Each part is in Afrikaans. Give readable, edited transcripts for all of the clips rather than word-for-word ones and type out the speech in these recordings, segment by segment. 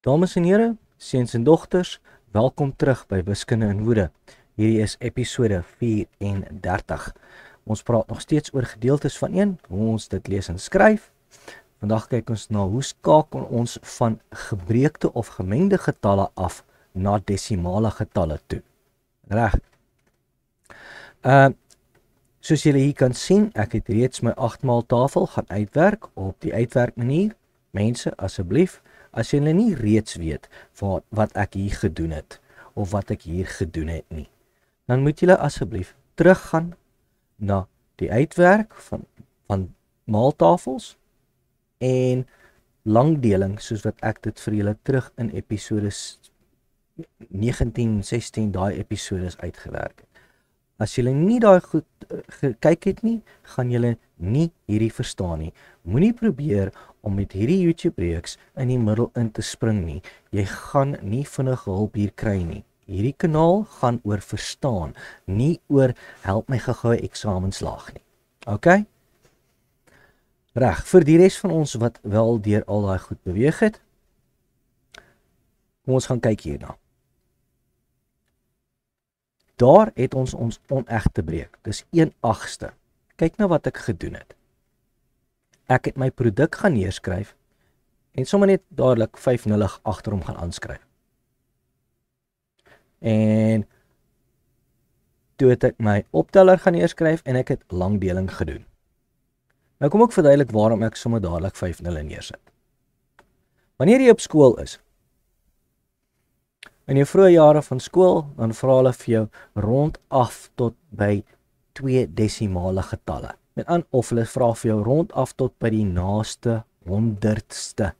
Dames en here, seuns en dogters, welkom terug by Wiskunde in Woede. Hierdie is episode 34. Ons praat nog steeds oor gedeeltes van 1, hoe ons dit lees en skryf. Vandag kyk ons na hoe skakel ons van gebreekte of gemengde getalle af na desimale getalle toe. Reg. Soos julle hier kan sien, ek het reeds my 8-maal tafel gaan uitwerk op die uitwerkmanier. Mense, asseblief, as julle nie reeds weet wat ek hier gedoen het, of wat ek hier gedoen het nie, dan moet julle asseblief teruggaan na die uitwerk van maaltafels en langdeling, soos wat ek dit vir julle terug in episode 19, 16, daai episodes uitgewerk het. As julle nie daai goed gekyk het nie, gaan julle nie hierdie verstaan nie. Moenie probeer om met hierdie YouTube-reeks in die middel in te spring nie. Jy gaan nie vinnige hulp hier kry nie. Hierdie kanaal gaan oor verstaan, nie oor help my gou-gou eksamen slaag nie. OK? Reg, vir die res van ons wat wel deur al daai goed beweeg het, kom ons gaan kyk hierna. Daar het ons onegte breek, dis 1/8. Kyk nou wat ek gedoen het. Ek het my produk gaan neerskryf en sommer net dadelik 5 nulle agter hom gaan aanskryf. En toe het ek my opteller gaan neerskryf en ek het langdeling gedoen. Nou kom ek verduidelik waarom ek sommer dadelik 5 nulle neersit. Wanneer jy op skool is, in jou vroeë jare van skool, dan vra hulle vir jou rondaf tot by 2 desimale getalle. Of hulle vra vir jou rondaf tot by die naaste 100ste.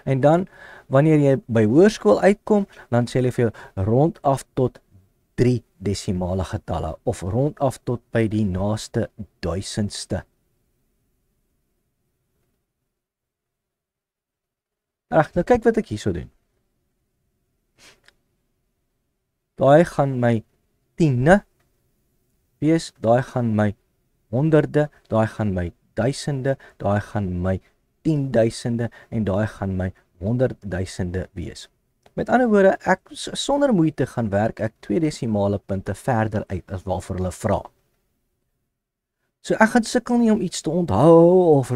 En dan, wanneer jy by hoërskool uitkom, dan sê hulle vir jou rondaf tot 3 desimale getalle, of rondaf tot by die naaste 1000ste. Ag, nou kyk wat ek hierso doen. Daai gaan my 10e wees, daai gaan my 100de, daai gaan my 1000de, daai gaan my 10.000de en daai gaan my 100.000de wees. Met ander woorde, ek sonder moeite gaan werk ek 2 desimale punte verder uit as waarvoor hulle vra. So ek gaan sukkel nie om iets te onthou of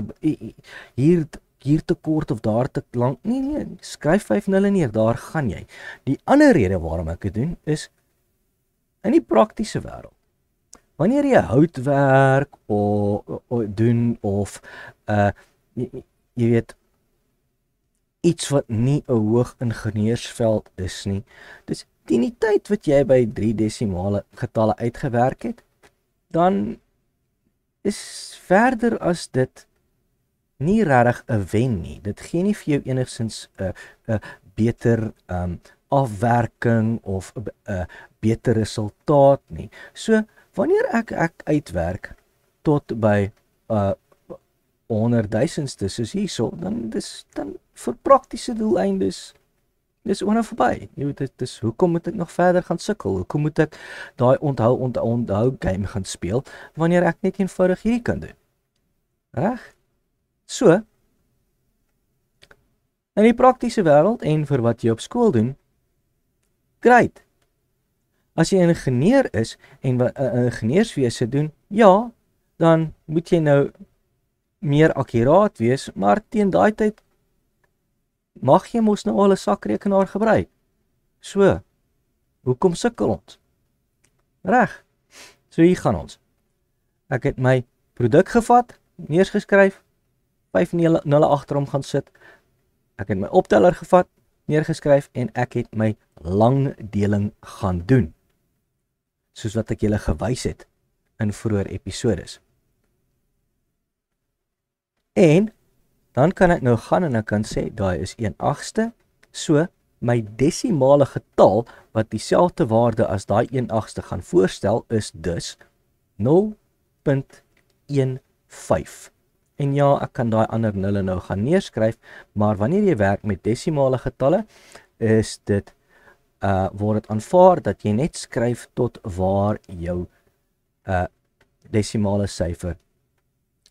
hier te kort of daar te lank. Nee, skryf 5 nulle neer, daar gaan jy. Die ander rede waarom ek dit doen, is in die praktiese wêreld. Wanneer jy houtwerk doen of jy weet, iets wat nie 'n hoog ingenieursveld is nie, dis teen die tyd wat jy by 3 desimale getalle uitgewerk het, dan is verder as dit nie regtig 'n wen nie. Dit gee nie vir jou enigstens 'n beter afwerking of 'n beter resultaat nie. So, wanneer ek uitwerk tot by 100.000ste soos hierso, dan vir praktiese doeleindes dis verby. Jy weet, dit is hoekom moet ek nog verder gaan sukkel? Hoekom moet ek daai onthou game gaan speel wanneer ek net eenvoudig hierdie kan doen? Reg? So, in die praktiese wêreld en vir wat jy op skool doen, great. As jy 'n ingenieur is en 'n ingenieurswese doen, ja, dan moet jy nou meer akkuraat wees, maar teen daai tyd mag jy mos nou al 'n sakrekenaar gebruik. So, hoekom sukkel ons? Reg. So hier gaan ons. Ek het my produk gevat, neergeskryf, 5 nulle agter hom gaan sit. Ek het my opteller gevat, neergeskryf en ek het my langdeling gaan doen. Soos wat ek julle gewys het in vroeër episodes. En dan kan ek nou gaan en ek kan sê daai is 1/8ste. So my desimale getal wat dieselfde waarde as daai 1/8ste gaan voorstel is dus 0.15. En ja, ek kan daai ander nulle nou gaan neerskryf, maar wanneer jy werk met desimale getalle, is dit word dit aanvaar dat jy net skryf tot waar jou desimale syfer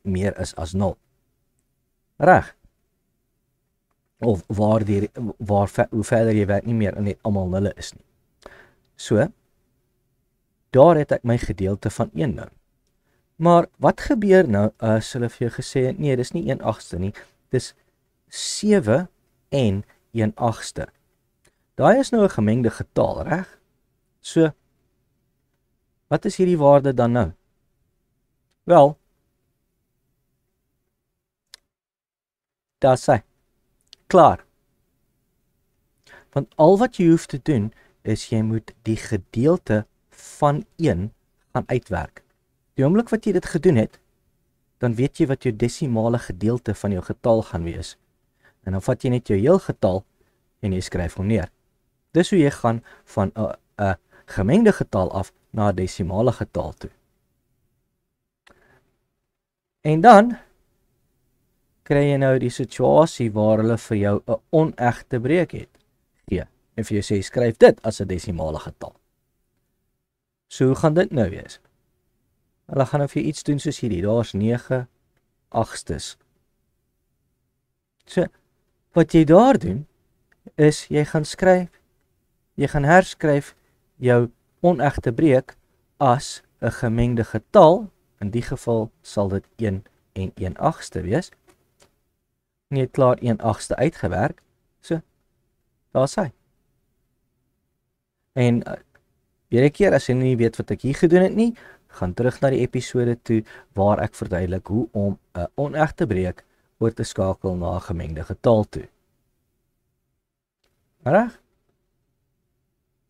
meer is as 0. Reg. Of hoe verder jy werk nie meer net almal nulle is nie. So, daar het ek my gedeelte van 1 nou. Maar wat gebeur nou as hulle vir jou gesê het, nee, dis nie 1/8ste nie, dis 7 en 1/8ste. Daai is nou 'n gemengde getal, reg? So, wat is hierdie waarde dan nou? Wel, daar sê, klaar. Want al wat jy hoef te doen, is jy moet die gedeelte van 1 gaan uitwerk. Die oomblik wat jy dit gedoen het, dan weet jy wat jou desimale gedeelte van jou getal gaan wees. En dan vat jy net jou heel getal en jy skryf hom neer. Dis hoe jy gaan van 'n gemengde getal af na 'n desimale getal toe. En dan kry jy nou die situasie waar hulle vir jou 'n onegte breek het gee. En vir jou sê, skryf dit as 'n desimale getal. So hoe gaan dit nou wees? Hulle gaan nou vir jou iets doen soos hierdie, daar's 9/8stes. So, wat jy daar doen, is jy gaan herskryf jou onegte breek as 'n gemengde getal, in die geval sal dit 1 en 1/8ste wees. En jy het klaar 1/8ste uitgewerk, so, daar's hy. En weer 'n keer, as jy nie weet wat ek hier gedoen het nie, gaan terug na die episode toe, waar ek verduidelik hoe om 'n onegte breek oor te skakel na 'n gemengde getal toe. Reg?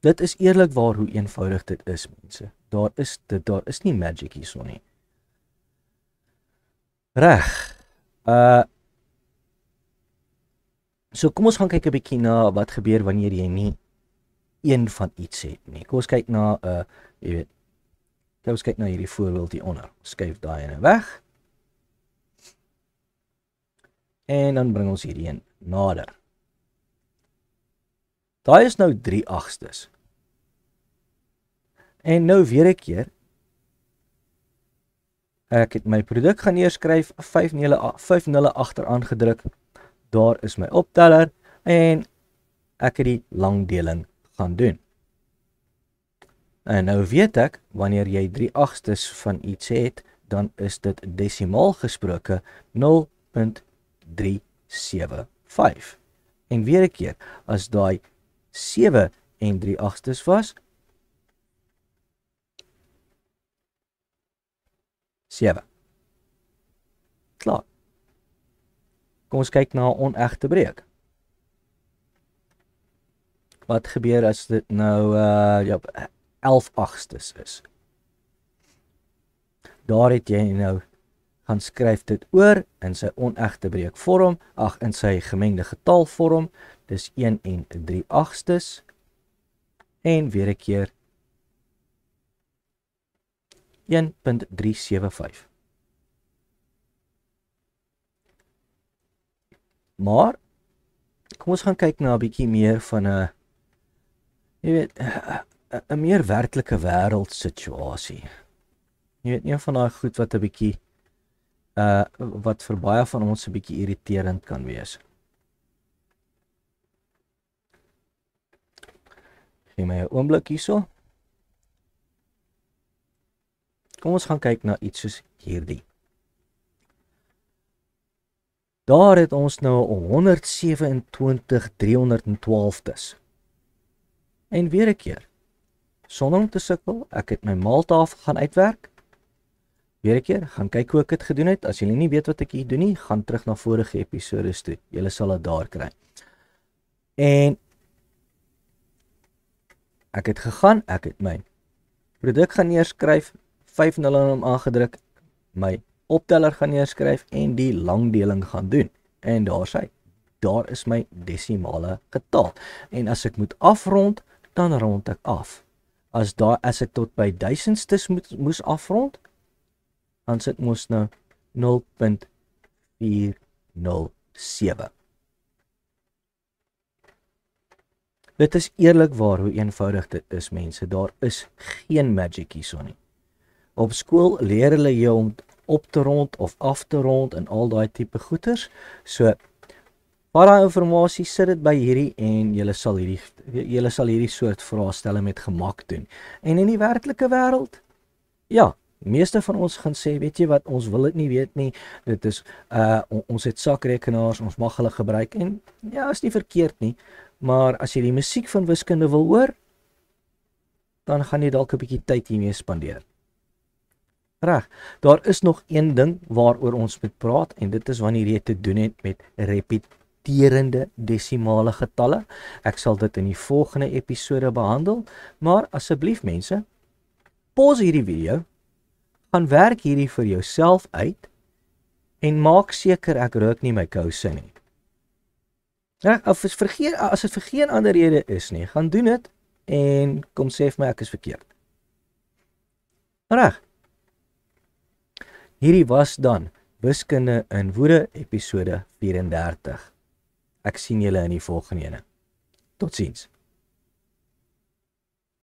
Dit is eerlikwaar hoe eenvoudig dit is, mense. Daar is nie magic hierso nie. Reg. So kom ons gaan kyk 'n bietjie na wat gebeur wanneer jy nie een van iets het nie. Kom ons kyk na kom ons kyk na hierdie voorbeeld hieronder. Skuif daai ene weg. En dan bring ons hierdie een nader. Daai is nou 3/8stes. En nou weer 'n keer. Ek het my produk gaan neerskryf, 5 nulle agteraan gedruk. Daar is my opteller en ek het die langdeling gaan doen. En nou weet ek, wanneer jy 3/8stes van iets het, dan is dit desimaal gesproke 0.375. En weer 'n keer, as daai 7 en 3/8stes was, 7. Klaar. Kom ons kyk na 'n onegte breek. Wat gebeur as dit nou 11/8stes is? Daar het jy nou gaan skryf dit oor in sy onegte breek vorm, in sy gemengde getal vorm, dis 1 en 3/8stes, en weer 'n keer 1.375. Maar, kom ons gaan kyk na 'n bietjie meer van 'n meer werklike wêreld situasie. Jy weet, een van daai goed wat 'n bietjie wat vir baie van ons 'n bietjie irriterend kan wees. Gee my 'n oomblik hierso. Kom ons gaan kyk na iets soos hierdie. Daar het ons nou 127.312stes. En weer 'n keer, sonder om te sukkel, ek het my maaltafel gaan uitwerk. Weer 'n keer, gaan kyk hoe ek dit gedoen het. As julle nie weet wat ek hier doen nie, gaan terug na vorige episodes toe. Julle sal dit daar kry. En ek het gegaan, ek het my produk gaan neerskryf, 5 nulle in hom aangedruk, my opteller gaan neerskryf en die langdeling gaan doen. En daar is my desimale getal. En as ek moet afrond, dan rond ek af. As ek tot by duisendstes moes afrond, dan sit mos nou 0.407. Dit is eerlikwaar hoe eenvoudig dit is, mense. Daar is geen magic hierso nie. Op skool leer hulle jou op te rond of af te rond en al daai tipe goeters. So vat daai inligting, sit dit by hierdie en julle sal hierdie soort vraestelle met gemak doen. En in die werklike wêreld, ja, die meeste van ons gaan sê, weet jy wat, ons wil dit nie weet nie. Dit is ons het sakrekenaars, ons mag hulle gebruik en ja, is nie verkeerd nie. Maar as jy die musiek van wiskunde wil hoor, dan gaan jy dalk 'n bietjie tyd hiermee spandeer. Reg. Daar is nog een ding waaroor ons moet praat en dit is wanneer jy te doen het met repeterende desimale getalle. Ek sal dit in die volgende episode behandel, maar asseblief mense, pause hierdie video, gaan werk hierdie vir jouself uit en maak seker ek rook nie my kouse nie. Reg, as dit vir geen ander rede is nie, gaan doen dit en kom sê vir my ek is verkeerd. Reg. Hierdie was dan Wiskunde in Woede episode 34. Ek sien julle in die volgende ene. Totsiens.